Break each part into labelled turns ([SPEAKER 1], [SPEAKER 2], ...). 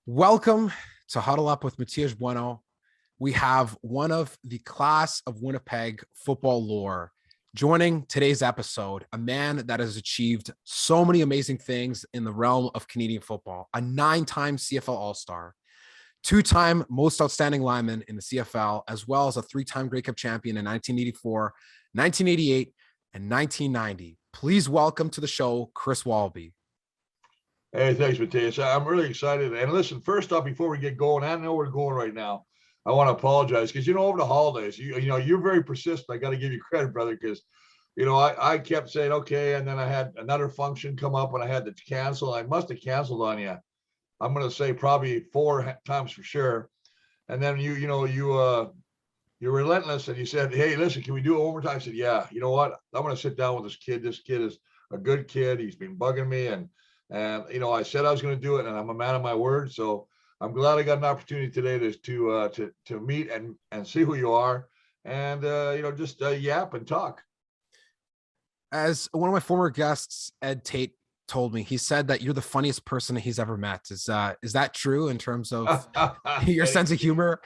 [SPEAKER 1] Welcome to Huddle Up with Matias Bueno. We have one of the class of Winnipeg football lore joining today's episode, a man that has achieved so many amazing things in the realm of Canadian football, a 9-time CFL All-Star, 2-time Most Outstanding Lineman in the CFL, as well as a 3-time Grey Cup champion in 1984, 1988, and 1990. Please welcome to the show, Chris Walby.
[SPEAKER 2] Hey, thanks, Matias. I'm really excited. And listen, first off, before we get going, I know we're going right now. I want to apologize because, over the holidays, you're very persistent. I got to give you credit, brother, because, I kept saying, okay. And then I had another function come up and I had to cancel. I must have canceled on you. I'm going to say probably 4 times for sure. And then you're relentless. And you said, hey, listen, can we do it one more time? I said, yeah, you know what? I'm going to sit down with this kid. This kid is a good kid. He's been bugging me. And I said I was going to do it, and I'm a man of my word. So I'm glad I got an opportunity today to meet and see who you are, and just yap and talk.
[SPEAKER 1] As one of my former guests, Ed Tate, told me, he said that you're the funniest person he's ever met. Is that true in terms of your sense of humor?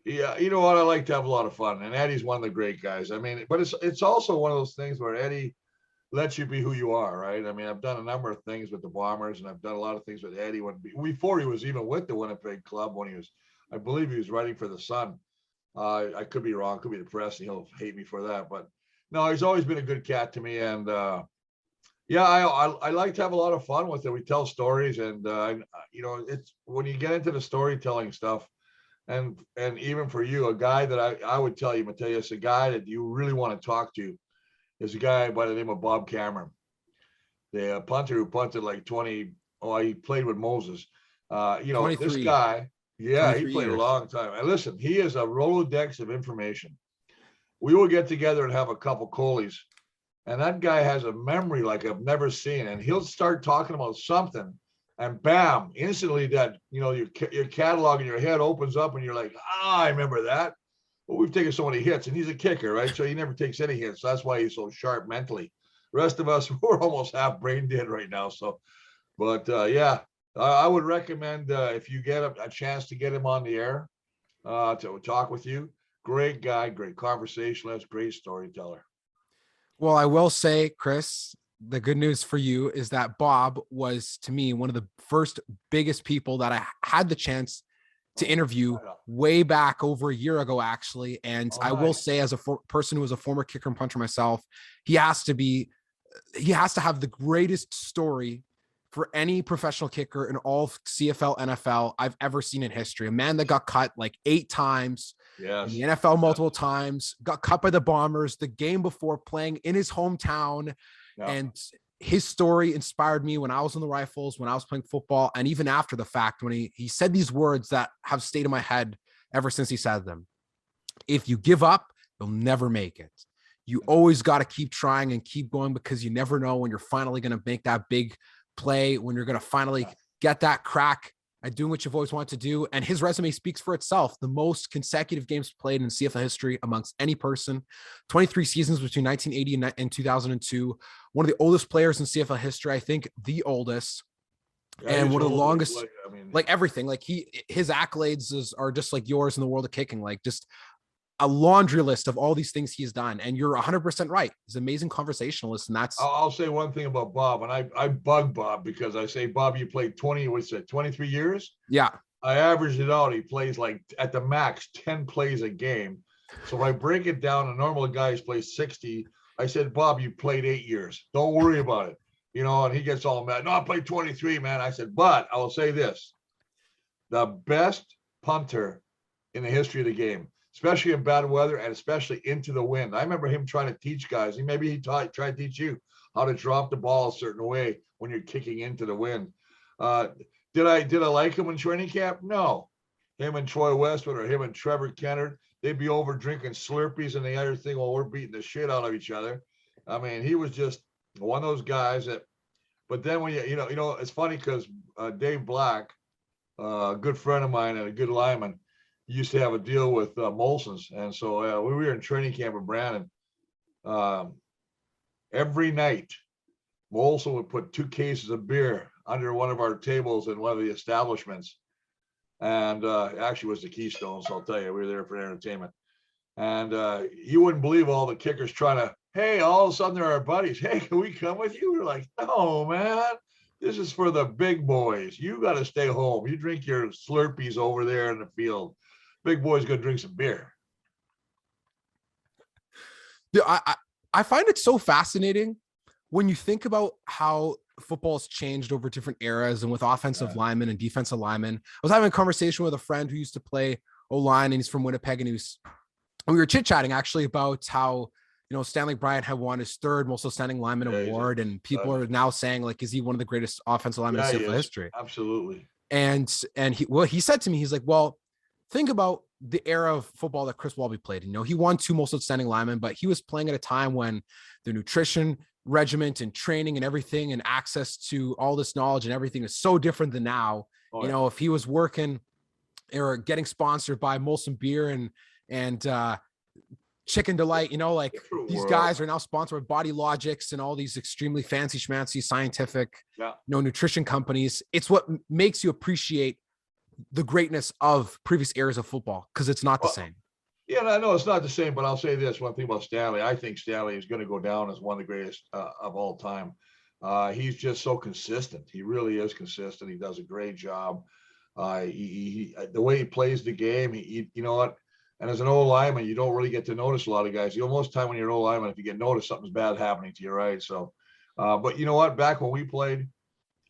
[SPEAKER 2] Yeah, you know what? I like to have a lot of fun, and Eddie's one of the great guys. I mean, but it's also one of those things where Eddie lets you be who you are, right? I mean, I've done a number of things with the Bombers, and I've done a lot of things with Eddie before he was even with the Winnipeg club. When I believe he was writing for the Sun. I could be wrong, could be the press, and he'll hate me for that. But no, he's always been a good cat to me, and I like to have a lot of fun with it. We tell stories, and it's when you get into the storytelling stuff, and even for you, a guy that I would tell you, Matias, a guy that you really want to talk to is a guy by the name of Bob Cameron, the punter who punted like 20. Oh, he played with Moses. This guy, yeah, he played a long time. And listen, he is a Rolodex of information. We will get together and have a couple Coleys, and that guy has a memory like I've never seen. And he'll start talking about something, and bam, instantly that your catalog in your head opens up, and you're like, I remember that. Well, we've taken so many hits, and he's a kicker, right? So he never takes any hits. So that's why he's so sharp mentally. The rest of us, we're almost half brain dead right now. So, but I would recommend if you get a chance to get him on the air to talk with you. Great guy, great conversationalist, great storyteller.
[SPEAKER 1] Well, I will say, Chris, the good news for you is that Bob was, to me, one of the first biggest people that I had the chance to interview way back over a year ago, actually. And I will say, as a person who was a former kicker and punter myself, he has to have the greatest story for any professional kicker in all CFL, NFL I've ever seen in history. A man that got cut like 8 times in the NFL multiple times, got cut by the Bombers the game before playing in his hometown. And his story inspired me when I was in the Rifles, when I was playing football, and even after the fact, when he said these words that have stayed in my head ever since he said them. If you give up, you'll never make it. You always got to keep trying and keep going, because you never know when you're finally going to make that big play, when you're going to finally get that crack at doing what you've always wanted to do. And his resume speaks for itself. The most consecutive games played in CFL history amongst any person, 23 seasons between 1980 and 2002. One of the oldest players in CFL history, I think the oldest, and one of the longest, like everything. Like his accolades are just like yours in the world of kicking, like just a laundry list of all these things he's done. And you're 100% right. He's an amazing conversationalist. And
[SPEAKER 2] I'll say one thing about Bob, and I bug Bob because I say, Bob, you played 23 years?
[SPEAKER 1] Yeah.
[SPEAKER 2] I averaged it out. He plays like at the max 10 plays a game. So if I break it down, a normal guy plays 60. I said, Bob, you played 8 years. Don't worry about it. And he gets all mad. No, I played 23, man. I said, but I will say this. The best punter in the history of the game, especially in bad weather and especially into the wind. I remember him trying to teach guys. He tried to teach you how to drop the ball a certain way when you're kicking into the wind. Did I like him in training camp? No. Him and Troy Westwood or him and Trevor Kennard, they'd be over drinking Slurpees and the other thing while we're beating the shit out of each other. I mean, he was just one of those guys that. But then when it's funny because Dave Black, a good friend of mine and a good lineman, used to have a deal with Molson's. And so we were in training camp with Brandon. Every night, Molson would put 2 cases of beer under one of our tables in one of the establishments. And actually was the Keystone, so I'll tell you, we were there for entertainment. And you wouldn't believe all the kickers trying to, hey, all of a sudden they're our buddies. Hey, can we come with you? We're like, no, man, this is for the big boys. You got to stay home. You drink your Slurpees over there in the field. Big boys go drink some beer.
[SPEAKER 1] I find it so fascinating when you think about how football's changed over different eras and with offensive linemen and defensive linemen. I was having a conversation with a friend who used to play O-line, and he's from Winnipeg, and we were chit-chatting actually about how, you know, Stanley Bryant had won his third Most Outstanding Lineman award, and people are now saying, like, is he one of the greatest offensive linemen in CFL history?
[SPEAKER 2] Absolutely.
[SPEAKER 1] And he said to me, he's like, well, think about the era of football that Chris Walby played. You know, he won 2 Most Outstanding Linemen, but he was playing at a time when the nutrition regiment and training and everything and access to all this knowledge and everything is so different than now. You know, if he was working or getting sponsored by Molson Beer and Chicken Delight, you know, like these guys are now sponsored by Body Logics and all these extremely fancy schmancy scientific, you know, nutrition companies. It's what makes you appreciate the greatness of previous eras of football, because it's not the same.
[SPEAKER 2] Yeah, I know it's not the same, but I'll say this one thing about Stanley. I think Stanley is going to go down as one of the greatest of all time. He's just so consistent. He really is consistent. He does a great job. The way he plays the game, you know what? And as an old lineman, you don't really get to notice a lot of guys. You know, most of the time when you're an old lineman, if you get noticed, something's bad happening to you, right? So, but you know what? Back when we played,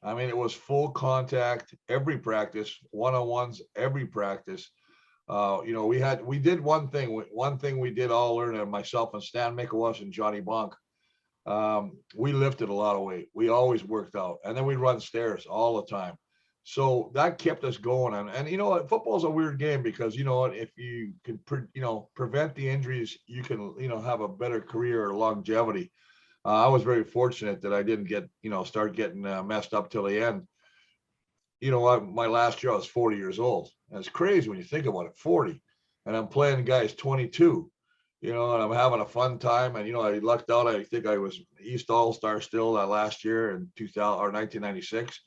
[SPEAKER 2] I mean, it was full contact every practice, one-on-ones every practice. You know, we did one thing we did all learn, and myself and Stan Mickelwas and Johnny Bonk. We lifted a lot of weight. We always worked out, and then we run stairs all the time. So that kept us going. And you know what, football's a weird game because, you know what, if you can, prevent the injuries, you can, have a better career or longevity. I was very fortunate that I didn't get, start getting messed up till the end. You know what, my last year I was 40 years old. And it's crazy when you think about it, 40. And I'm playing guys 22, and I'm having a fun time. And, I lucked out. I think I was East All-Star still last year in 1996.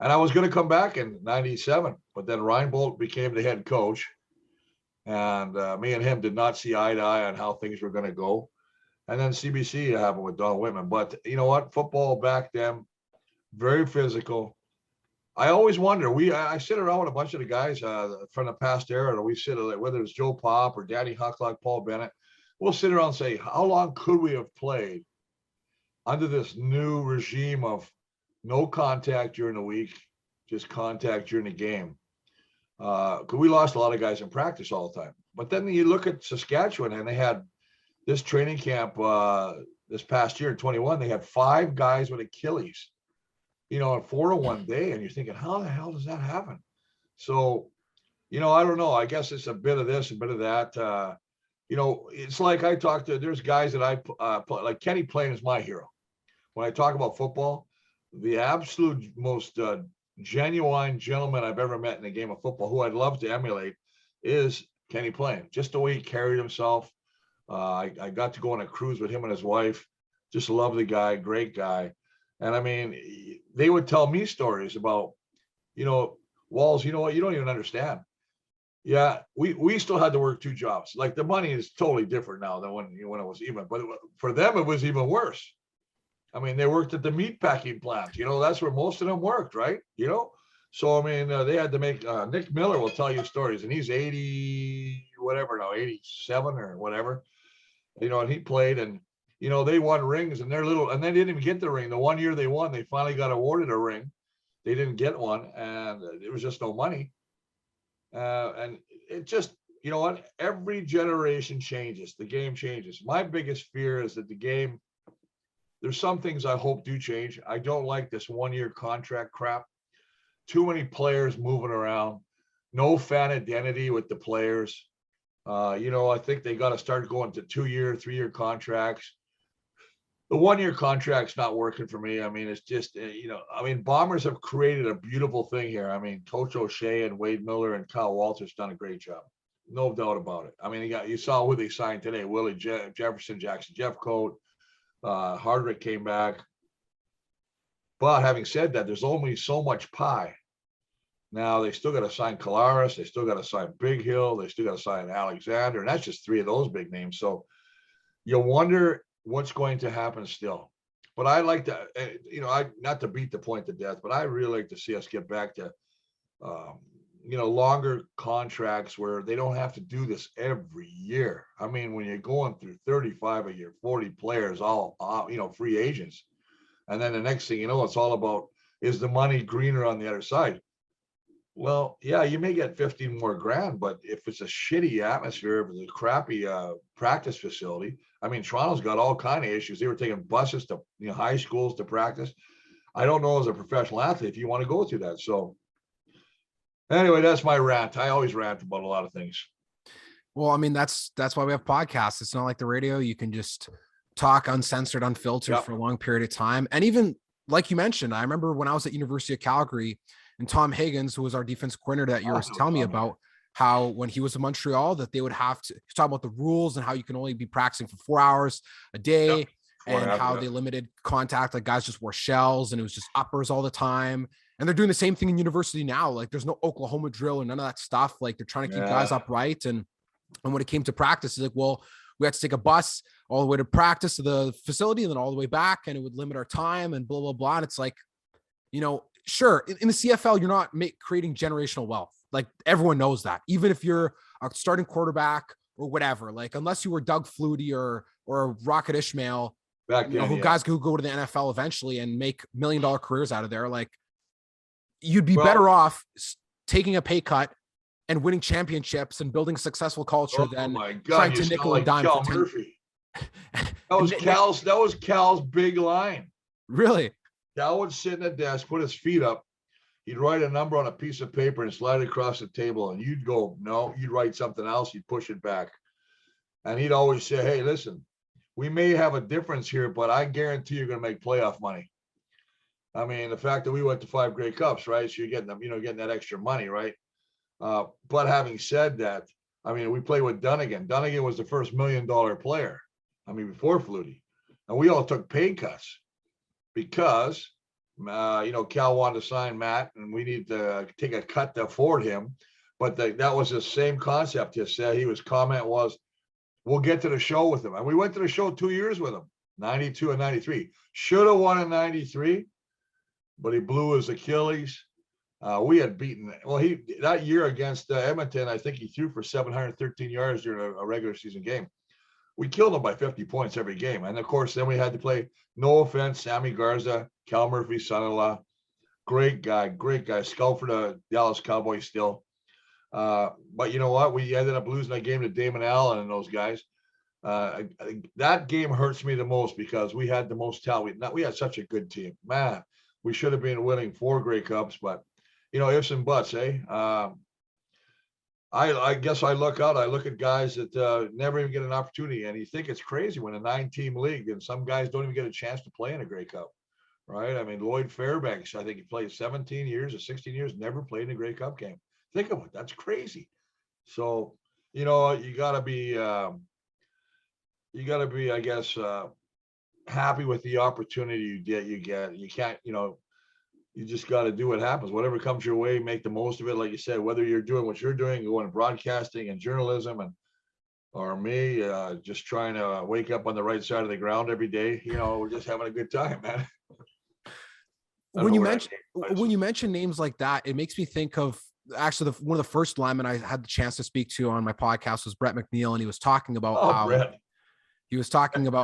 [SPEAKER 2] And I was going to come back in 97, but then Reinbold became the head coach. And me and him did not see eye to eye on how things were going to go. And then CBC happened with Don Whitman. But you know what? Football back then, very physical. I always wonder, I sit around with a bunch of the guys from the past era, and we sit, whether it's Joe Pop or Danny Hucklock, Paul Bennett, we'll sit around and say, how long could we have played under this new regime of no contact during the week, just contact during the game? Because we lost a lot of guys in practice all the time. But then you look at Saskatchewan, and they had this training camp this past year in 21, they had 5 guys with Achilles, in 4 to 1 day. And you're thinking, how the hell does that happen? So, I don't know. I guess it's a bit of this, a bit of that. It's like there's guys that I like Kenny Payne is my hero. When I talk about football, the absolute most genuine gentleman I've ever met in a game of football, who I'd love to emulate, is Kenny Payne. Just the way he carried himself. I got to go on a cruise with him and his wife. Just love the guy, great guy. And I mean, they would tell me stories about, Walls, you know what, you don't even understand. Yeah, we still had to work 2 jobs. Like, the money is totally different now than when it was even, but for them, it was even worse. I mean, they worked at the meat packing plant. That's where most of them worked, right? So, I mean, they had to make, Nick Miller will tell you stories, and he's 80, whatever now, 87 or whatever, and he played, and, they won rings, and and they didn't even get the ring. The 1 year they won, they finally got awarded a ring. They didn't get one, and there was just no money. And it just, you know what, every generation changes. The game changes. My biggest fear is that the game, there's some things I hope do change. I don't like this 1-year contract crap. Too many players moving around. No fan identity with the players. I think they got to start going to 2-year, 3-year contracts. The 1-year contract's not working for me. I mean, it's just, Bombers have created a beautiful thing here. I mean, Coach O'Shea and Wade Miller and Kyle Walters done a great job. No doubt about it. I mean, you saw who they signed today: Willie Jefferson, Jackson Jeffcoat, Hardrick came back. But having said that, there's only so much pie. Now they still got to sign Kalaris, they still got to sign Big Hill, they still got to sign Alexander, and that's just 3 of those big names. So you wonder what's going to happen still. But I like to, not to beat the point to death, but I really like to see us get back to, longer contracts where they don't have to do this every year. I mean, when you're going through 35 a year, 40 players, all free agents, and then the next thing you know, it's all about, is the money greener on the other side? Well, yeah, you may get 15 more grand, but if it's a shitty atmosphere, if it's a crappy practice facility, I mean, Toronto's got all kind of issues. They were taking buses to high schools to practice. I don't know as a professional athlete if you want to go through that. So anyway, that's my rant. I always rant about a lot of things.
[SPEAKER 1] Well, I mean, that's why we have podcasts. It's not like the radio. You can just talk uncensored, unfiltered for a long period of time. And even like you mentioned, I remember when I was at University of Calgary, and Tom Higgins, who was our defense coordinator that year, was telling me about how when he was in Montreal, that they would have to talk about the rules and how you can only be practicing for 4 hours a day, and how they limited contact. Like guys just wore shells and it was just uppers all the time. And they're doing the same thing in university now. Like there's no Oklahoma drill and none of that stuff. Like they're trying to keep guys upright. And when it came to practice, it's like, well, we had to take a bus all the way to practice to the facility and then all the way back, and it would limit our time and blah, blah, blah. And it's like, sure, in the CFL, you're not creating generational wealth. Like everyone knows that. Even if you're a starting quarterback or whatever, like unless you were Doug Flutie or Rocket Ishmael, guys who go to the NFL eventually and make $1 million careers out of there, like you'd be better off taking a pay cut and winning championships and building a successful culture than trying to nickel and dime
[SPEAKER 2] Cal Murphy. That was Cal's big line.
[SPEAKER 1] Really?
[SPEAKER 2] Cal would sit in a desk, put his feet up. He'd write a number on a piece of paper and slide it across the table. And you'd go, no, you'd write something else. You'd push it back. And he'd always say, hey, listen, we may have a difference here, but I guarantee you're going to make playoff money. I mean, the fact that we went to 5 Grey Cups, right? So you're getting them, getting that extra money, right? But having said that, I mean, we played with Dunnigan. Dunnigan was the first $1 million player. I mean, before Flutie. And we all took pay cuts. Because, Cal wanted to sign Matt and we need to take a cut to afford him. But that was the same concept. His comment was, we'll get to the show with him. And we went to the show 2 years with him, 92 and 93. Should have won in 93, but he blew his Achilles. We had beaten, that year against Edmonton, I think he threw for 713 yards during a regular season game. We killed them by 50 points every game. And of course, then we had to play, no offense, Sammy Garza, Cal Murphy's son-in-law. Great guy. Scout for the Dallas Cowboys still. But you know what? We ended up losing that game to Damon Allen and those guys. That game hurts me the most because we had the most talent. We had such a good team. Man, we should have been winning 4 Grey Cups, but, ifs and buts, eh? I guess I look at guys that never even get an opportunity, and you think it's crazy when a 9-team league and some guys don't even get a chance to play in a Grey Cup, right? I mean, Lloyd Fairbanks, I think he played 17 years or 16 years, never played in a Grey Cup game. Think of it. That's crazy. So, you gotta be, I guess, happy with the opportunity you get. You can't, you just got to do what happens. Whatever comes your way, make the most of it. Like you said, whether you're doing what you're doing, going to broadcasting and journalism, or me, just trying to wake up on the right side of the ground every day. We're just having a good time, man.
[SPEAKER 1] When you mention names like that, it makes me think of actually one of the first linemen I had the chance to speak to on my podcast was Brett Mcneil, and he was talking about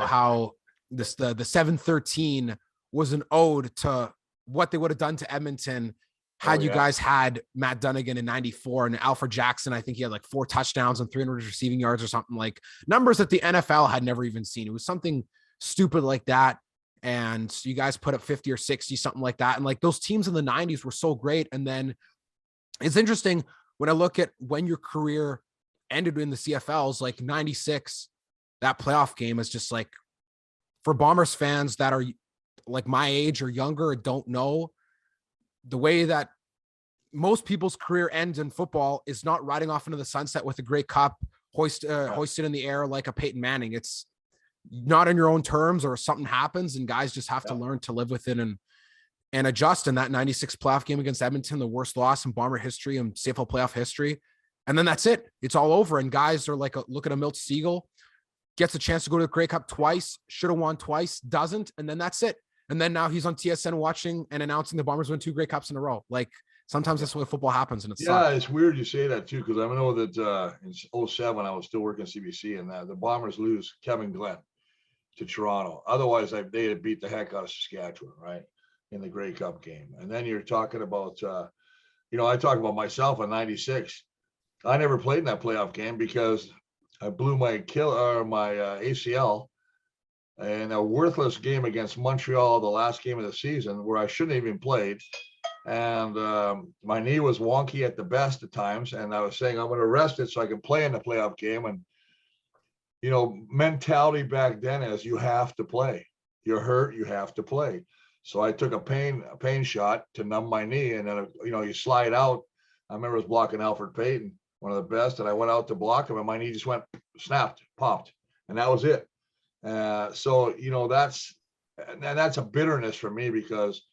[SPEAKER 1] how the 713 was an ode to what they would have done to Edmonton had you guys had Matt Dunnigan in 94 and Alfred Jackson. I think he had like 4 touchdowns and 300 receiving yards or something, like numbers that the NFL had never even seen. It was something stupid like that. And you guys put up 50 or 60, something like that. And like those teams in the 90s were so great. And then it's interesting when I look at when your career ended in the CFLs, like 96, that playoff game is just like, for Bombers fans that are like my age or younger or don't know, the way that most people's career ends in football is not riding off into the sunset with a Grey Cup hoisted in the air like a Peyton Manning. It's not on your own terms, or something happens and guys just have to learn to live with it and adjust in that 96 playoff game against Edmonton, the worst loss in Bomber history and CFL playoff history. And then that's it. It's all over. And guys are like, look at a Milt Siegel, gets a chance to go to the Grey Cup twice, should have won twice, doesn't. And then that's it. And then now he's on TSN watching and announcing the Bombers win 2 Grey Cups in a row. Like, sometimes that's the way football happens. And
[SPEAKER 2] it's weird you say that too, because I know that in 07, I was still working CBC, and the Bombers lose Kevin Glenn to Toronto. Otherwise, they had beat the heck out of Saskatchewan, right, in the Grey Cup game. And then you're talking about, I talk about myself in 96. I never played in that playoff game because I blew my ACL in a worthless game against Montreal, the last game of the season, where I shouldn't have even played. And my knee was wonky at the best at times. And I was saying, I'm going to rest it so I can play in the playoff game. And, mentality back then is you have to play. You're hurt, you have to play. So I took a pain shot to numb my knee. And then, you slide out. I remember I was blocking Alfred Payton, one of the best. And I went out to block him and my knee just snapped, popped. And that was it. So, that's a bitterness for me because,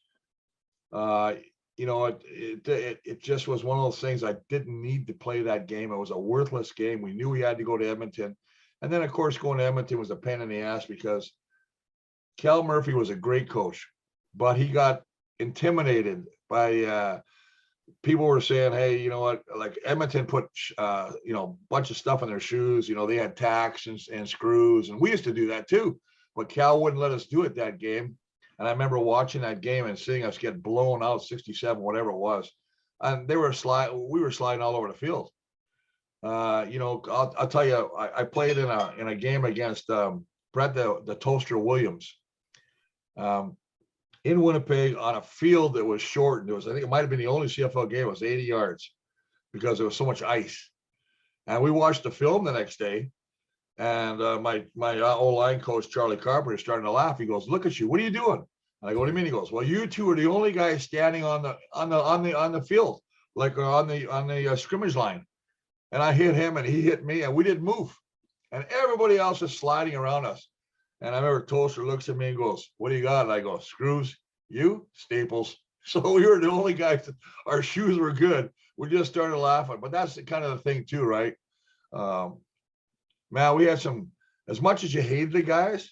[SPEAKER 2] it just was one of those things. I didn't need to play that game. It was a worthless game. We knew we had to go to Edmonton. And then, of course, going to Edmonton was a pain in the ass because Cal Murphy was a great coach, but he got intimidated by people were saying, hey, you know what, like Edmonton put, bunch of stuff in their shoes. They had tacks and screws, and we used to do that too. But Cal wouldn't let us do it that game. And I remember watching that game and seeing us get blown out 67, whatever it was. And we were sliding all over the field. I'll tell you, I played in a game against Brett the Toaster Williams in Winnipeg on a field that was shortened. I think it might have been the only CFL game. It was 80 yards because there was so much ice. And we watched the film the next day. And my O-line coach, Charlie Carpenter, is starting to laugh. He goes, look at you. What are you doing? And I go, what do you mean? He goes, well, you two are the only guys standing on the field, like on the scrimmage line. And I hit him and he hit me and we didn't move. And everybody else is sliding around us. And I remember Toaster looks at me and goes, what do you got? And I go, screws, you, staples. So we were the only guys that our shoes were good. We just started laughing. But that's the kind of the thing too, right? Man, we had as much as you hated the guys,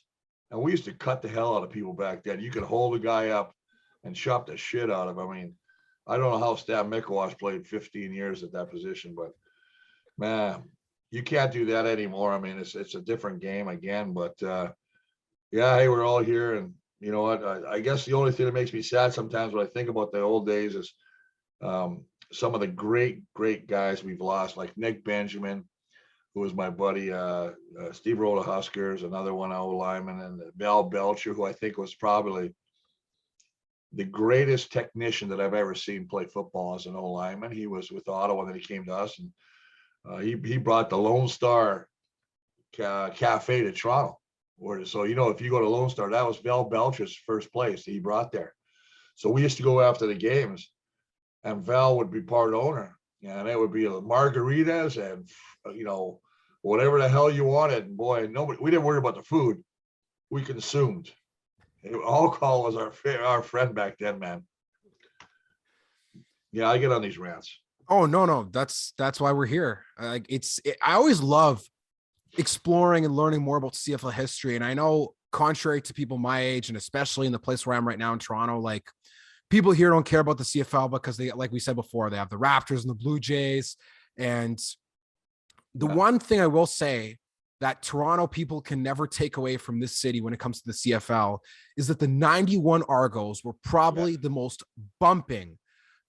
[SPEAKER 2] and we used to cut the hell out of people back then. You could hold a guy up and chop the shit out of him. I mean, I don't know how Stan Mikowas played 15 years at that position, but man, you can't do that anymore. I mean, it's a different game again, but hey, we're all here. And you know what, I guess the only thing that makes me sad sometimes when I think about the old days is some of the great guys we've lost, like Nick Benjamin, who was my buddy, Steve Rolla Huskers, another one, O-lineman, and Val Belcher, who I think was probably the greatest technician that I've ever seen play football as an O-lineman. He was with Ottawa, and then he came to us, and he brought the Lone Star Cafe to Toronto. So, if you go to Lone Star, that was Val Belcher's first place that he brought there. So we used to go after the games, and Val would be part owner. And it would be margaritas and, whatever the hell you wanted. And boy, we didn't worry about the food. We consumed. Alcohol was our friend back then, man. Yeah, I get on these rants.
[SPEAKER 1] Oh, no. That's why we're here. I always love exploring and learning more about CFL history. And I know, contrary to people my age, and especially in the place where I'm right now in Toronto, like, people here don't care about the CFL because they, like we said before, they have the Raptors and the Blue Jays. And the one thing I will say that Toronto people can never take away from this city when it comes to the CFL is that the 91 Argos were probably the most bumping,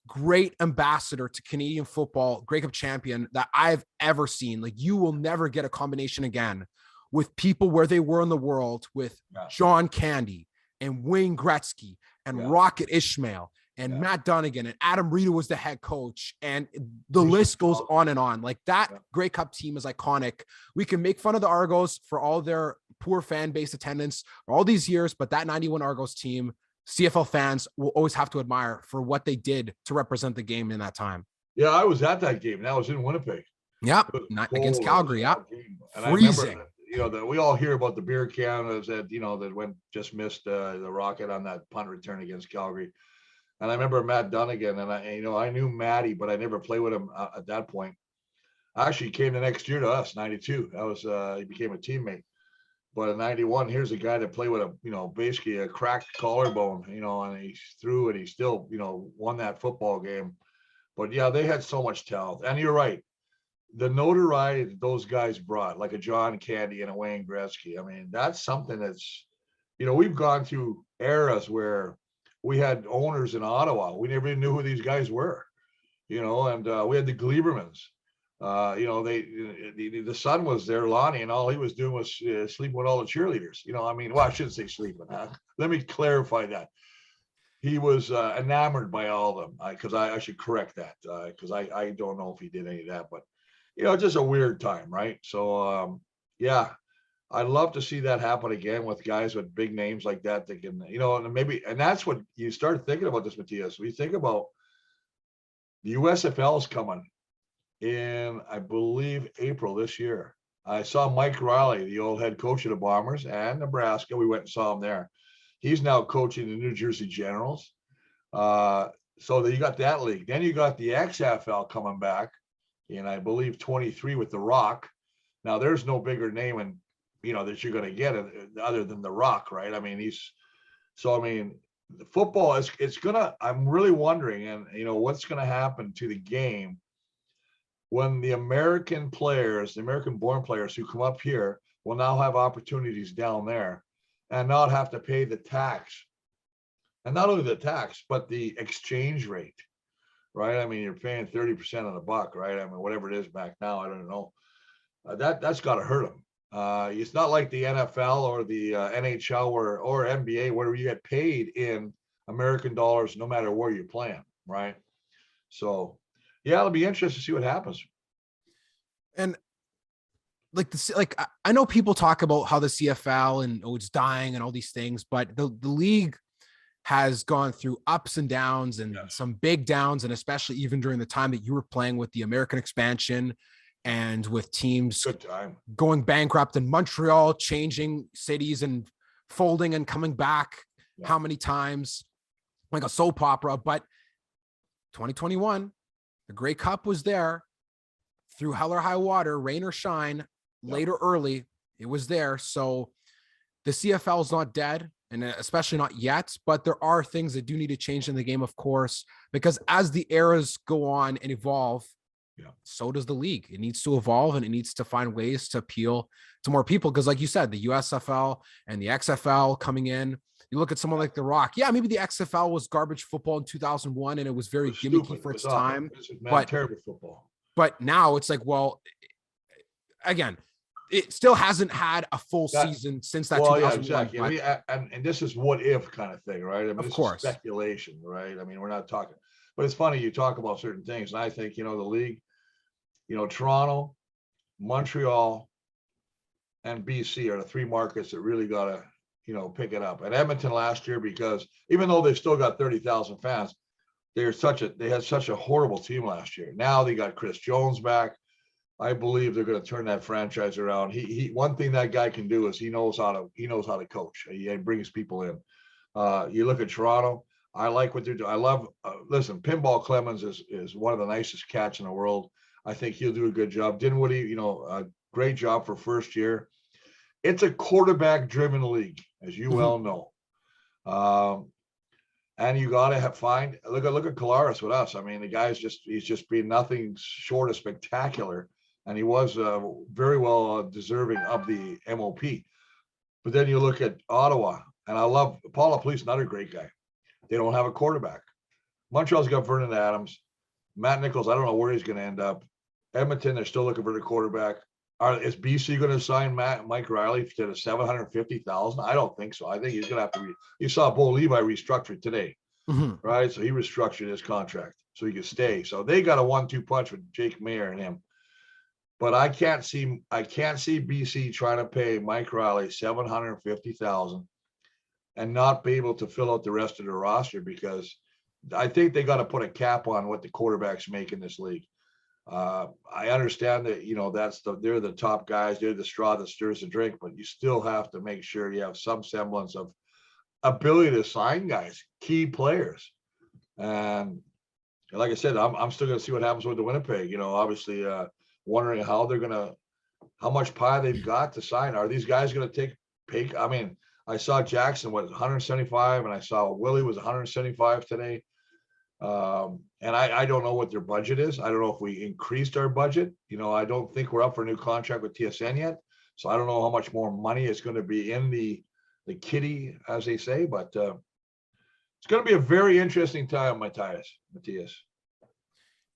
[SPEAKER 1] great ambassador to Canadian football, Grey Cup champion that I've ever seen. Like, you will never get a combination again with people where they were in the world with John Candy and Wayne Gretzky and Rocket Ishmael and Matt Dunnigan and Adam Rita was the head coach. And the list goes on and on. Like, that Grey Cup team is iconic. We can make fun of the Argos for all their poor fan base attendance for all these years, but that 91 Argos team, CFL fans will always have to admire for what they did to represent the game in that time.
[SPEAKER 2] Yeah, I was at that game. That was in Winnipeg.
[SPEAKER 1] Yeah, against Calgary. Yeah,
[SPEAKER 2] freezing. That we all hear about the beer can that that went just missed the Rocket on that punt return against Calgary. And I remember Matt Dunnigan, and I knew Matty, but I never played with him at that point. Actually, he came the next year to us, 92. That was, he became a teammate. But in 91, here's a guy that played with basically a cracked collarbone, and he threw it. He still, won that football game. But yeah, they had so much talent. And you're right. The notoriety that those guys brought, like a John Candy and a Wayne Gretzky, I mean, that's something that's, we've gone through eras where we had owners in Ottawa. We never even knew who these guys were, and we had the Gleibermans. The son was there, Lonnie, and all he was doing was sleeping with all the cheerleaders. Well, I shouldn't say sleeping. Let me clarify that. He was enamored by all of them, because I should correct that, because I don't know if he did any of that, but just a weird time, right? So yeah, I'd love to see that happen again with guys with big names like that can, and that's what you start thinking about this, Matthias. We think about the USFL is coming in, I believe, April this year. I saw Mike Riley, the old head coach of the Bombers and Nebraska. We went and saw him there. He's now coaching the New Jersey Generals. So you got that league. Then you got the XFL coming back in, I believe, 23 with The Rock. Now, there's no bigger name that you're going to get other than The Rock, right? I mean, the football I'm really wondering, and what's going to happen to the game when the American players, the American-born players who come up here will now have opportunities down there and not have to pay the tax. And not only the tax, but the exchange rate, right? I mean, you're paying 30% on the buck, right? I mean, whatever it is back now, I don't know. That's got to hurt them. It's not like the NFL or the NHL or NBA where you get paid in American dollars no matter where you're playing, right? So, yeah, it'll be interesting to see what happens.
[SPEAKER 1] And I know people talk about how the CFL and it's dying and all these things, but the league has gone through ups and downs and some big downs, and especially even during the time that you were playing with the American expansion and with teams going bankrupt and Montreal changing cities and folding and coming back how many times, like a soap opera. But 2021, the Grey Cup was there through hell or high water, rain or shine, late or early, it was there. So the CFL is not dead, and especially not yet, but there are things that do need to change in the game, of course, because as the eras go on and evolve, so does the league. It needs to evolve, and it needs to find ways to appeal to more people. Because like you said, the USFL and the XFL coming in, you look at someone like The Rock. Yeah, maybe the XFL was garbage football in 2001, and it was very gimmicky for its time.
[SPEAKER 2] But terrible football.
[SPEAKER 1] But now it's like, well, again, it still hasn't had a full season since that.
[SPEAKER 2] Well, yeah, exactly. And this is what if kind of thing, right? I mean,
[SPEAKER 1] of course,
[SPEAKER 2] speculation, right? I mean, we're not talking, but it's funny you talk about certain things, and I think the league, Toronto, Montreal, and BC are the three markets that really got to pick it up. And Edmonton last year, because even though they still got 30,000 fans, they had such a horrible team last year. Now they got Chris Jones back. I believe they're going to turn that franchise around. He one thing that guy can do is he knows how to coach. He brings people in. You look at Toronto. I like what they're doing. I love. Listen, Pinball Clemens is one of the nicest cats in the world. I think he'll do a good job. Dinwiddie, a great job for first year. It's a quarterback-driven league, as you well know. And you got to look at Kolaris with us. I mean, the guy's he's just been nothing short of spectacular. And he was very well deserving of the MOP. But then you look at Ottawa, and I love Paul LaPolice, another great guy. They don't have a quarterback. Montreal's got Vernon Adams. Matt Nichols, I don't know where he's going to end up. Edmonton, they're still looking for the quarterback. Is BC going to sign Mike Riley to the $750,000? I don't think so. I think he's going to have to. You saw Bo Levi restructure today, right? So he restructured his contract so he could stay. So they got a 1-2 punch with Jake Mayer and him. But I can't see BC trying to pay Mike Riley $750,000 and not be able to fill out the rest of the roster, because I think they got to put a cap on what the quarterbacks make in this league. I understand that they're the top guys, they're the straw that stirs the drink, but you still have to make sure you have some semblance of ability to sign guys, key players. And like I said, I'm still going to see what happens with the Winnipeg. You know, obviously, wondering how much pie they've got to sign. Are these guys going to take pay? I mean, I saw Jackson was 175, and I saw Willie was 175 today. And I don't know what their budget is. I don't know if we increased our budget. You know, I don't think we're up for a new contract with TSN yet. So I don't know how much more money is going to be in the kitty, as they say, but it's going to be a very interesting time, Matthias.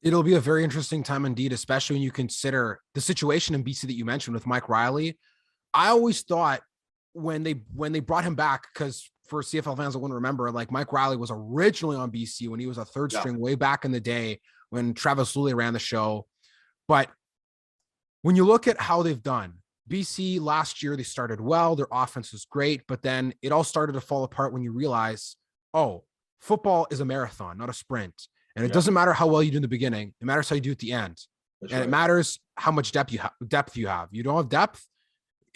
[SPEAKER 1] It'll be a very interesting time indeed, especially when you consider the situation in BC that you mentioned with Mike Riley. I always thought when they brought him back, because for CFL fans that wouldn't remember, like Mike Riley was originally on BC when he was a third string way back in the day when Travis Luley ran the show. But when you look at how they've done, BC last year, they started well. Their offense was great, but then it all started to fall apart when you realize, oh, football is a marathon, not a sprint. And it doesn't matter how well you do in the beginning. It matters how you do at the end. That's and right. It matters how much depth you have. You don't have depth,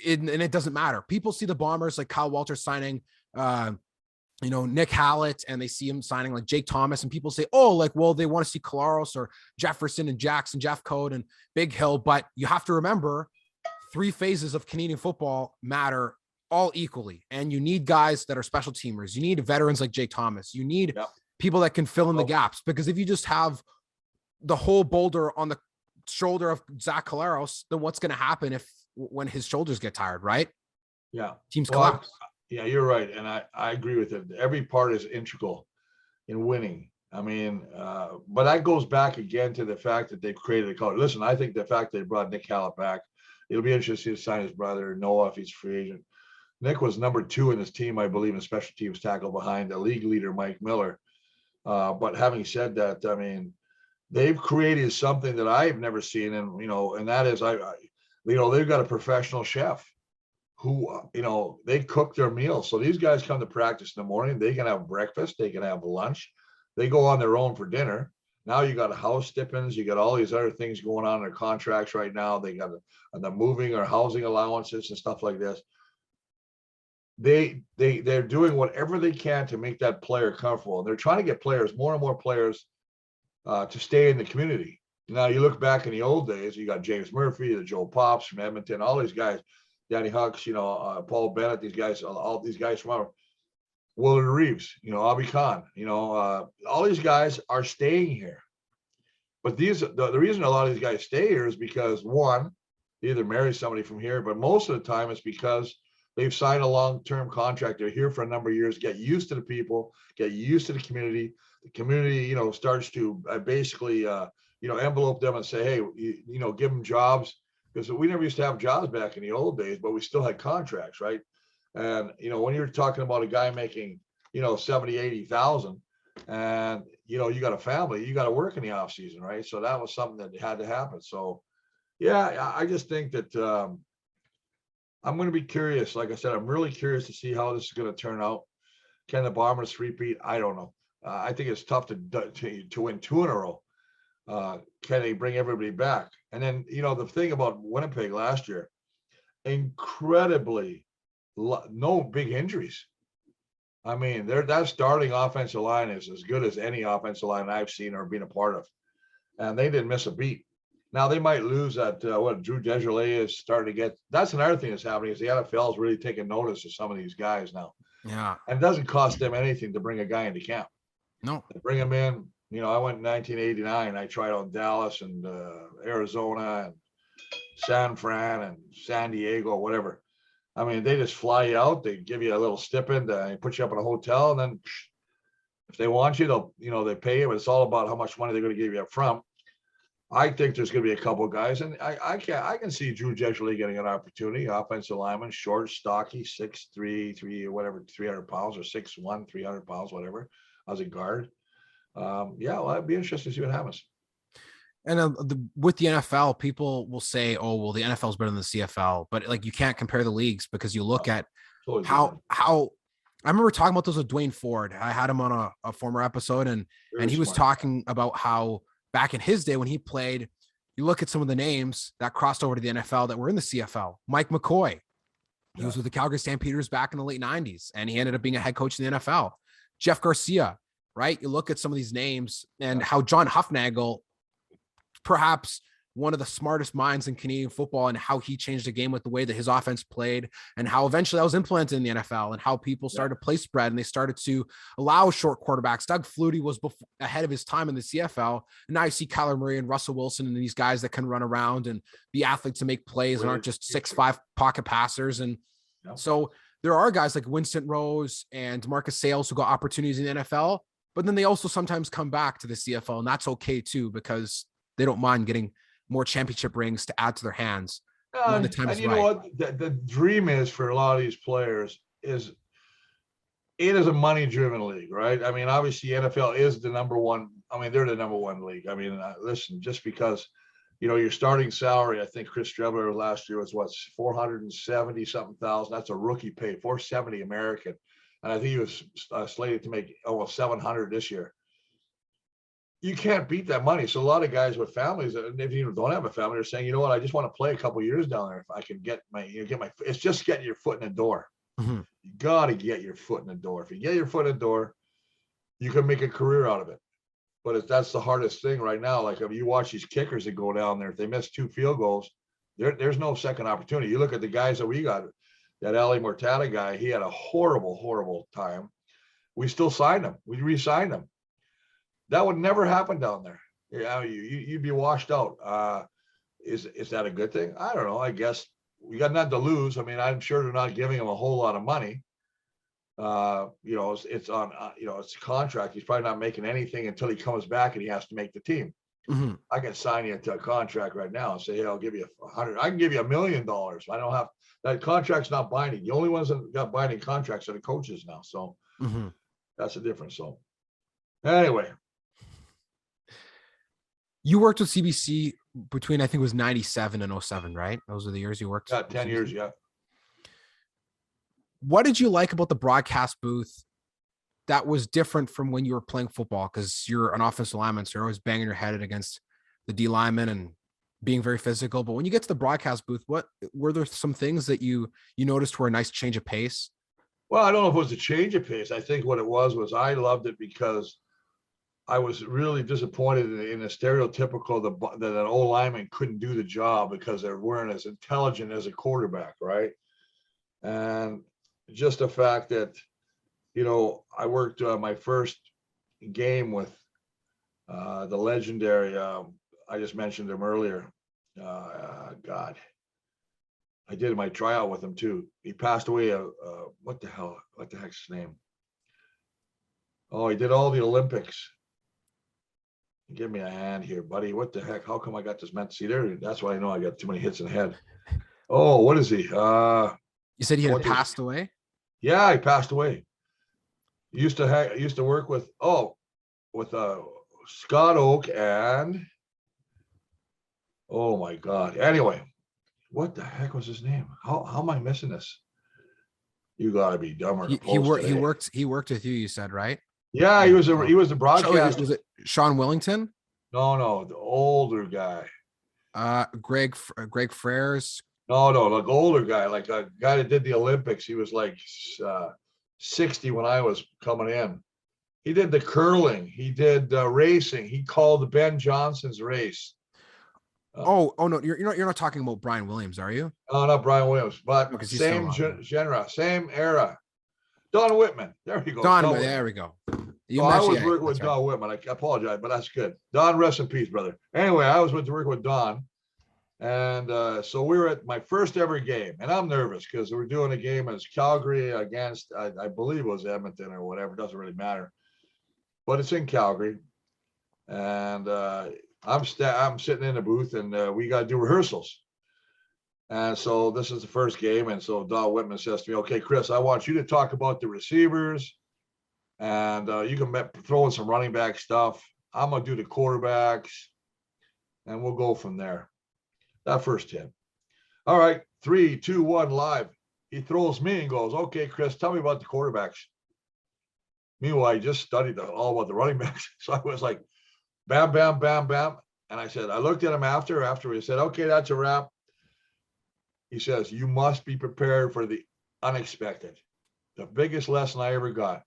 [SPEAKER 1] and it doesn't matter. People see the Bombers like Kyle Walter signing, Nick Hallett, and they see him signing like Jake Thomas, and people say, oh, like, well, they want to see Kolaros or Jefferson and Jackson, Jeff Code and Big Hill. But you have to remember, 3 phases of Canadian football matter all equally. And you need guys that are special teamers. You need veterans like Jake Thomas. You need people that can fill in the gaps, because if you just have the whole boulder on the shoulder of Zach Kolaros, then what's going to happen when his shoulders get tired, right?
[SPEAKER 2] Yeah.
[SPEAKER 1] Teams collapse.
[SPEAKER 2] Yeah, you're right. And I agree with it. Every part is integral in winning. I mean, but that goes back again to the fact that they've created a culture. Listen, I think the fact they brought Nick Hallett back, it'll be interesting to sign his brother, Noah, if he's free agent. Nick was number 2 in his team, I believe, in special teams tackle behind the league leader, Mike Miller. But having said that, I mean, they've created something that I've never seen. And, and that is, they've got a professional chef who, they cook their meals. So these guys come to practice in the morning. They can have breakfast. They can have lunch. They go on their own for dinner. Now you got house stipends. You got all these other things going on in their contracts right now. They got the moving or housing allowances and stuff like this. They're doing whatever they can to make that player comfortable. And they're trying to get more and more players to stay in the community. Now you look back in the old days, you got James Murphy, the Joe Pops from Edmonton, all these guys, Danny Hucks, Paul Bennett, these guys, all these guys from Willard Reeves, Abby Khan, all these guys are staying here. But the reason a lot of these guys stay here is because, one, they either marry somebody from here, but most of the time it's because they've signed a long-term contract. They're here for a number of years, get used to the people, get used to the community. The community, starts to basically, envelope them and say, hey, give them jobs. Because we never used to have jobs back in the old days, but we still had contracts, right? And, when you're talking about a guy making, 70, 80,000 and, you got a family, you got to work in the off season, right? So that was something that had to happen. So, yeah, I just think that I'm going to be curious. Like I said, I'm really curious to see how this is going to turn out. Can the Bombers repeat? I don't know. I think it's tough to win 2 in a row. Can they bring everybody back? And then, the thing about Winnipeg last year, incredibly no big injuries. I mean, that starting offensive line is as good as any offensive line I've seen or been a part of. And they didn't miss a beat. Now they might lose that Drew Desjardins is starting to get. That's another thing that's happening is the NFL is really taking notice of some of these guys now. Yeah. And it doesn't cost them anything to bring a guy into camp.
[SPEAKER 1] No.
[SPEAKER 2] They bring him in. I went in 1989. I tried on Dallas and Arizona and San Fran and San Diego, whatever. I mean, they just fly you out. They give you a little stipend. They put you up in a hotel, and then if they want you, they'll they pay you. But it's all about how much money they're going to give you up front. I think there's going to be a couple of guys, and I can see Drew Desjardins getting an opportunity. Offensive lineman, short, stocky, 6'3", whatever, 300 pounds, or 6'1", 300 pounds, whatever, as a guard. Well, it'd be interesting to see what happens.
[SPEAKER 1] And with the NFL, people will say, "Oh, well, the NFL is better than the CFL," but like you can't compare the leagues because you look at how. I remember talking about this with Dwayne Ford. I had him on a former episode, and he was talking about how back in his day when he played, you look at some of the names that crossed over to the NFL that were in the CFL. Mike McCoy, he was with the Calgary Stampeders back in the late 90s, and he ended up being a head coach in the NFL. Jeff Garcia, right? You look at some of these names and how John Hufnagel, perhaps one of the smartest minds in Canadian football, and how he changed the game with the way that his offense played, and how eventually that was implemented in the NFL, and how people started to play spread and they started to allow short quarterbacks. Doug Flutie was ahead of his time in the CFL. And now you see Kyler Murray and Russell Wilson and these guys that can run around and be athletes and make plays and aren't just 6'5" pocket passers. And so there are guys like Winston Rose and Marcus Sales who got opportunities in the NFL, but then they also sometimes come back to the CFL, and that's okay too, because they don't mind getting more championship rings to add to their hands when the time is right.
[SPEAKER 2] You know what? The dream is for a lot of these players is it is a money-driven league, right? I mean, obviously NFL is the number one. I mean, they're the number one league. I mean, listen, just because, you know, your starting salary, I think Chris Strebler last year was what, 470 something thousand. That's a rookie pay, 470 American. And I think he was slated to make almost 700 this year. You can't beat that money. So a lot of guys with families, and if you don't have a family, are saying, you know what, I just want to play a couple years down there. If I can get my, it's just getting your foot in the door. You got to get your foot in the door. If you get your foot in the door, you can make a career out of it. But that's the hardest thing right now. Like if you watch these kickers that go down there, if they miss 2 field goals, there's no second opportunity. You look at the guys that we got, that Ali Mortada guy, he had a horrible, horrible time. We still signed him. We re-signed him. That would never happen down there. Yeah, you'd be washed out. Is that a good thing? I don't know. I guess we got nothing to lose. I mean, I'm sure they're not giving him a whole lot of money. You know, it's on, you know, it's a contract. He's probably not making anything until he comes back and he has to make the team. I can sign you to a contract right now and say, hey, I'll give you 100. I can give you $1 million. I don't have that contract's not binding. The only ones that got binding contracts are the coaches now. So that's the difference. So anyway.
[SPEAKER 1] You worked with CBC between, I think it was 97 and 07, right? Those are the years you worked.
[SPEAKER 2] Yeah, 10 years, yeah.
[SPEAKER 1] What did you like about the broadcast booth that was different from when you were playing football? Because you're an offensive lineman, so you're always banging your head against the D lineman and being very physical. But when you get to the broadcast booth, what were there some things that you noticed were a nice change of pace?
[SPEAKER 2] Well, I don't know if it was a change of pace. I think what it was I loved it because I was really disappointed in a stereotypical that an old lineman couldn't do the job because they weren't as intelligent as a quarterback, right? And just the fact that, you know, I worked my first game with the legendary, I just mentioned him earlier. God, I did my tryout with him too. He passed away. What the heck's his name? Oh, he did all the Olympics. Give me a hand here, buddy. What the heck? How come I got this meant? See there? That's why I know I got too many hits in the head. Oh, what is he? You
[SPEAKER 1] said he had passed away?
[SPEAKER 2] Yeah, he passed away. He used to work with Scott Oak and oh my God. Anyway, what the heck was his name? How am I missing this? You gotta be dumber.
[SPEAKER 1] He worked with you, you said, right?
[SPEAKER 2] Yeah, he was the broadcaster.
[SPEAKER 1] Was it Sean Willington?
[SPEAKER 2] No, the older guy.
[SPEAKER 1] Greg Freres.
[SPEAKER 2] No, like older guy, like a guy that did the Olympics. He was like 60 when I was coming in. He did the curling. He did racing. He called Ben Johnson's race.
[SPEAKER 1] No, you're not talking about Brian Williams, are you?
[SPEAKER 2] No, not Brian Williams, but same genre, same era. Don Whitman. There you go.
[SPEAKER 1] There we go.
[SPEAKER 2] I was working with Don Whitman. I apologize, but that's good. Don, rest in peace, brother. Anyway, I was working with Don. And so we were at my first ever game. And I'm nervous because we're doing a game as Calgary against, I believe it was Edmonton or whatever. It doesn't really matter. But it's in Calgary. And I'm sitting in the booth and we got to do rehearsals. And so this is the first game. And so Don Whitman says to me, okay, Chris, I want you to talk about the receivers and you can throw in some running back stuff. I'm going to do the quarterbacks and we'll go from there. That first hit. All right, 3, 2, 1, live. He throws me and goes, okay, Chris, tell me about the quarterbacks. Meanwhile, I just studied all about the running backs. So I was like, bam, bam, bam, bam. And I looked at him after he said, okay, that's a wrap. He says, you must be prepared for the unexpected. The biggest lesson I ever got.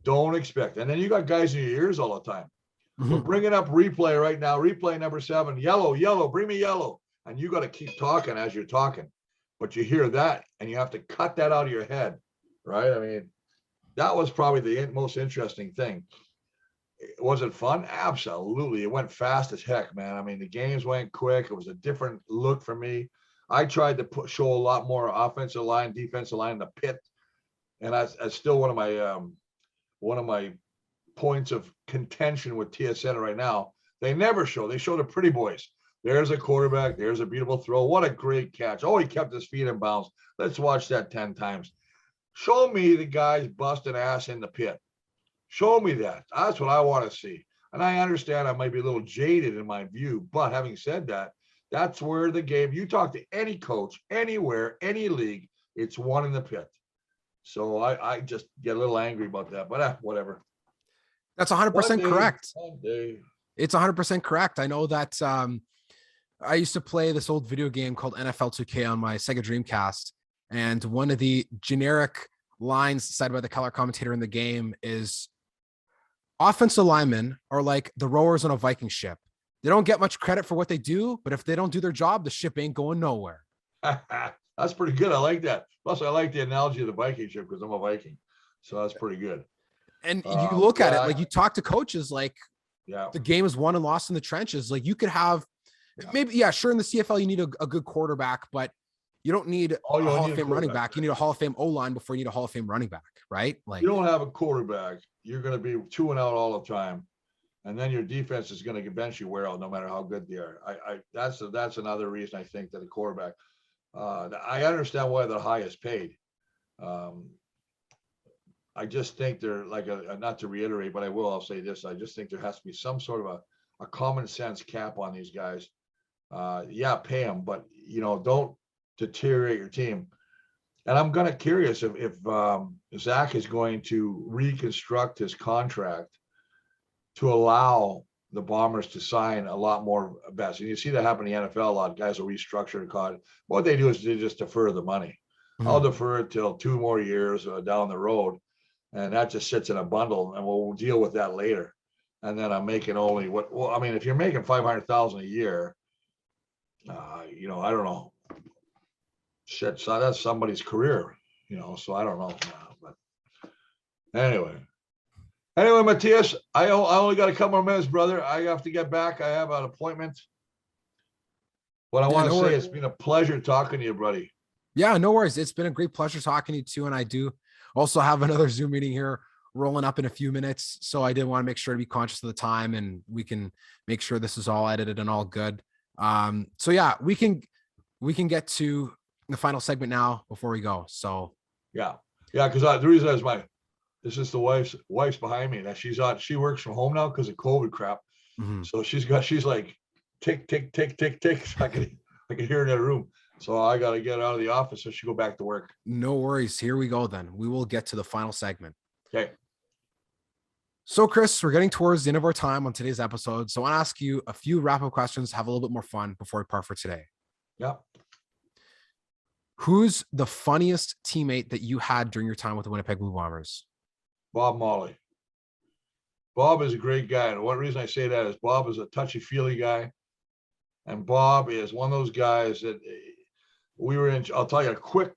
[SPEAKER 2] Don't expect. And then you got guys in your ears all the time. We're
[SPEAKER 1] Mhm.
[SPEAKER 2] bringing up replay right now. Replay number 7, yellow, yellow, bring me yellow. And you got to keep talking as you're talking. But you hear that and you have to cut that out of your head, right? I mean, that was probably the most interesting thing. Was it fun? Absolutely. It went fast as heck, man. I mean, the games went quick. It was a different look for me. I tried to show a lot more offensive line, defensive line in the pit. And that's still one of my points of contention with TSN right now. They never show. They show the pretty boys. There's a quarterback. There's a beautiful throw. What a great catch. Oh, he kept his feet in bounds. Let's watch that 10 times. Show me the guys busting ass in the pit. Show me that. That's what I want to see. And I understand I might be a little jaded in my view, but having said that, that's where the game, you talk to any coach, anywhere, any league, it's won in the pit. So I just get a little angry about that, but whatever.
[SPEAKER 1] That's 100% correct.
[SPEAKER 2] One day.
[SPEAKER 1] It's 100% correct. I know that I used to play this old video game called NFL 2K on my Sega Dreamcast. And one of the generic lines said by the color commentator in the game is offensive linemen are like the rowers on a Viking ship. They don't get much credit for what they do, but if they don't do their job, the ship ain't going nowhere.
[SPEAKER 2] That's pretty good. I like that. Plus, I like the analogy of the Viking ship because I'm a Viking. So that's pretty good.
[SPEAKER 1] And you look at it, like you talk to coaches, like
[SPEAKER 2] yeah,
[SPEAKER 1] the game is won and lost in the trenches. Like you could have maybe, sure, in the CFL, you need a good quarterback, but you don't need a Hall of Fame running back. You need a Hall of Fame O-line before you need a Hall of Fame running back, right? Like
[SPEAKER 2] you don't have a quarterback, you're going to be 2 and out all the time. And then your defense is going to eventually wear out no matter how good they are. That's another reason I think that a quarterback, I understand why they're highest paid. I just think they're like not to reiterate, but I'll say this. I just think there has to be some sort of a common sense cap on these guys. Pay them, but don't deteriorate your team. And I'm kind of curious if Zach is going to reconstruct his contract to allow the Bombers to sign a lot more bets. And you see that happen in the NFL a lot. Guys will restructure the contract. What they do is they just defer the money. Mm-hmm. I'll defer it till 2 more years down the road. And that just sits in a bundle and we'll deal with that later. And then I'm making only if you're making $500,000 a year, I don't know. Shit, so that's somebody's career, so I don't know. But anyway, Matthias, I only got a couple more minutes, brother. I have to get back. I have an appointment. What I want to say, it's been a pleasure talking to you, buddy.
[SPEAKER 1] Yeah, no worries. It's been a great pleasure talking to you too. And I do also have another Zoom meeting here rolling up in a few minutes. So I did want to make sure to be conscious of the time and we can make sure this is all edited and all good. So yeah, we can get to the final segment now before we go. So
[SPEAKER 2] yeah. Because the reason is this is the wife's behind me. That she works from home now because of COVID crap. Mm-hmm. So she's like tick, tick, tick, tick, tick. I can hear in that room. So I got to get out of the office so she go back to work.
[SPEAKER 1] No worries. Here we go then. We will get to the final segment.
[SPEAKER 2] Okay.
[SPEAKER 1] So Chris, we're getting towards the end of our time on today's episode. So I want to ask you a few wrap-up questions, have a little bit more fun before we part for today.
[SPEAKER 2] Yeah.
[SPEAKER 1] Who's the funniest teammate that you had during your time with the Winnipeg Blue Bombers?
[SPEAKER 2] Bob Molly. Bob is a great guy. And one reason I say that is Bob is a touchy-feely guy. And Bob is one of those guys that I'll tell you a quick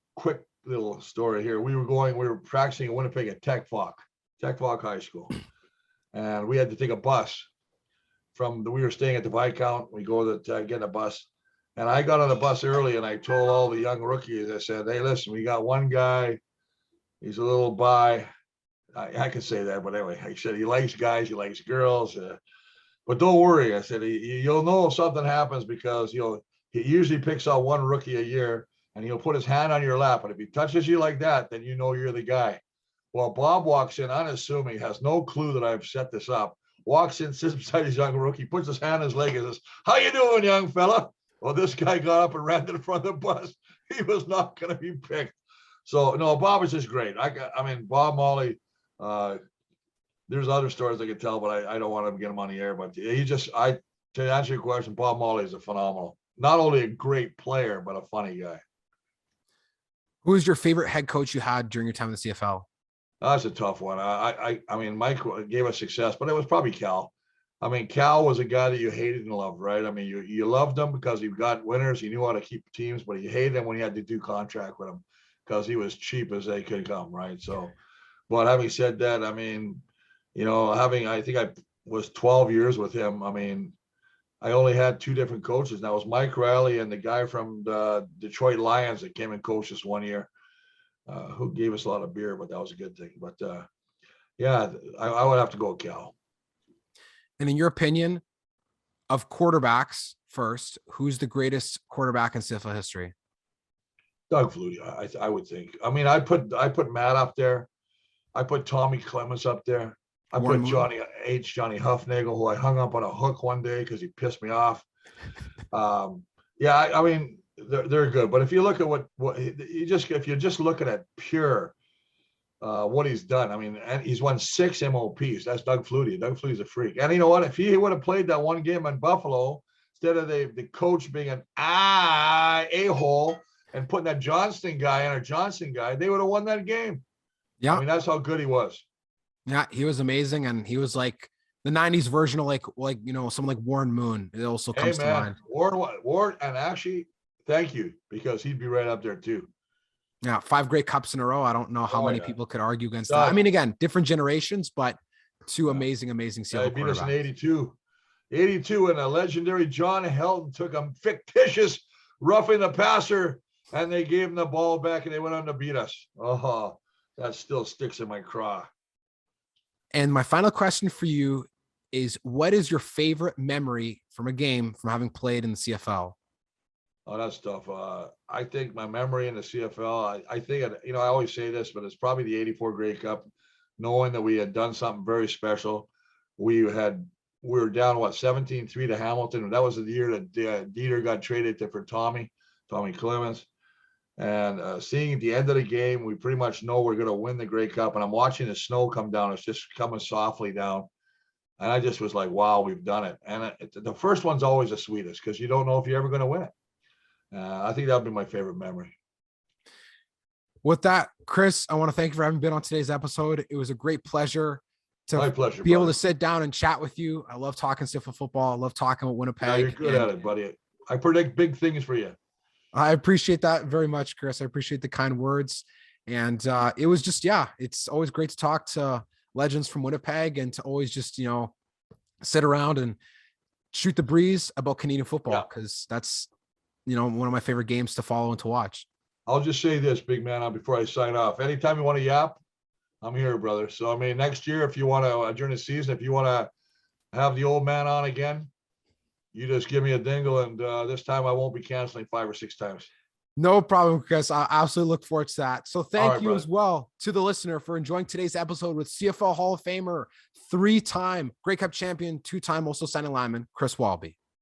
[SPEAKER 2] little story here. We were practicing in Winnipeg at Tech Falk High School. And we had to take a bus we were staying at the Viscount. We go to get a bus. And I got on the bus early and I told all the young rookies, I said, hey, listen, we got one guy. He's a little bi. I can say that, but anyway, I said he likes guys, he likes girls. But don't worry. I said, you'll know if something happens because he usually picks out one rookie a year and he'll put his hand on your lap. And if he touches you like that, then you know you're the guy. Well, Bob walks in, unassuming, has no clue that I've set this up. Walks in, sits beside his young rookie, puts his hand on his leg and says, how you doing, young fella? Well, this guy got up and ran to the front of the bus. He was not going to be picked. So, no, Bob is just great. Bob Molly, there's other stories I could tell, but I don't want to get him on the air. But to answer your question, Bob Molly is a phenomenal, not only a great player, but a funny guy.
[SPEAKER 1] Who was your favorite head coach you had during your time in the CFL?
[SPEAKER 2] That's a tough one. I mean, Mike gave us success, but it was probably Cal. I mean, Cal was a guy that you hated and loved, right? I mean, you loved him because he got winners. He knew how to keep teams, but you hated him when you had to do contract with him because he was cheap as they could come, right? So, but having said that, I mean, I think I was 12 years with him. I mean, I only had two different coaches. And that was Mike Riley and the guy from the Detroit Lions that came and coached us one year, who gave us a lot of beer, but that was a good thing. But yeah, I would have to go with Cal.
[SPEAKER 1] And in your opinion of quarterbacks first, who's the greatest quarterback in CFL history?
[SPEAKER 2] Doug Flutie, I would think. I mean, I put Matt up there. I put Tommy Clements up there. I
[SPEAKER 1] Warren
[SPEAKER 2] put
[SPEAKER 1] Moon?
[SPEAKER 2] Johnny Huffnagel, who I hung up on a hook one day because he pissed me off. Yeah, I mean, they're good. But if you look at what if you're just looking at pure what he's done, I mean, and he's won 6 MOPs. That's Doug Flutie. Doug Flutie's a freak. And you know what? If he would have played that one game in Buffalo, instead of the coach being an a-hole and putting that Johnston guy, they would have won that game.
[SPEAKER 1] Yeah.
[SPEAKER 2] I mean, that's how good he was.
[SPEAKER 1] Yeah, he was amazing. And he was like the 90s version of like, someone like Warren Moon. It also comes to mind.
[SPEAKER 2] Warren, and actually, thank you, because he'd be right up there too.
[SPEAKER 1] Yeah, 5 Grey Cups in a row. I don't know how many people could argue against that. I mean, again, different generations, but two amazing CFL
[SPEAKER 2] he beat us in 82. 82, and a legendary John Helton took a fictitious roughing the passer, and they gave him the ball back, and they went on to beat us. Oh, that still sticks in my craw.
[SPEAKER 1] And my final question for you is, what is your favorite memory from a game from having played in the CFL?
[SPEAKER 2] Oh, that's tough. I think my memory in the CFL, I think, I always say this, but it's probably the 84 Grey Cup, knowing that we had done something very special. We were down, 17-3 to Hamilton. That was the year that Dieter got traded for Tommy Clements. And seeing at the end of the game, we pretty much know we're going to win the Grey Cup. And I'm watching the snow come down. It's just coming softly down. And I just was like, wow, we've done it. And the first one's always the sweetest because you don't know if you're ever going to win it. I think that would be my favorite memory.
[SPEAKER 1] With that, Chris, I want to thank you for having been on today's episode. It was a great pleasure to
[SPEAKER 2] be
[SPEAKER 1] able to sit down and chat with you. I love talking CFL football. I love talking with Winnipeg.
[SPEAKER 2] Yeah, you're good at it, buddy. I predict big things for you.
[SPEAKER 1] I appreciate that very much, Chris. I appreciate the kind words. And it was just, it's always great to talk to legends from Winnipeg and to always just, sit around and shoot the breeze about Canadian football, because that's, one of my favorite games to follow and to watch.
[SPEAKER 2] I'll just say this, big man, before I sign off. Anytime you want to yap, I'm here, brother. So, I mean, next year, if you want to, during the season, if you want to have the old man on again, you just give me a dingle, and this time I won't be canceling 5 or 6 times.
[SPEAKER 1] No problem, Chris. I absolutely look forward to that. So thank you, brother, as well to the listener for enjoying today's episode with CFL Hall of Famer, 3-time Grey Cup champion, 2-time Most Outstanding Lineman, Chris Walby.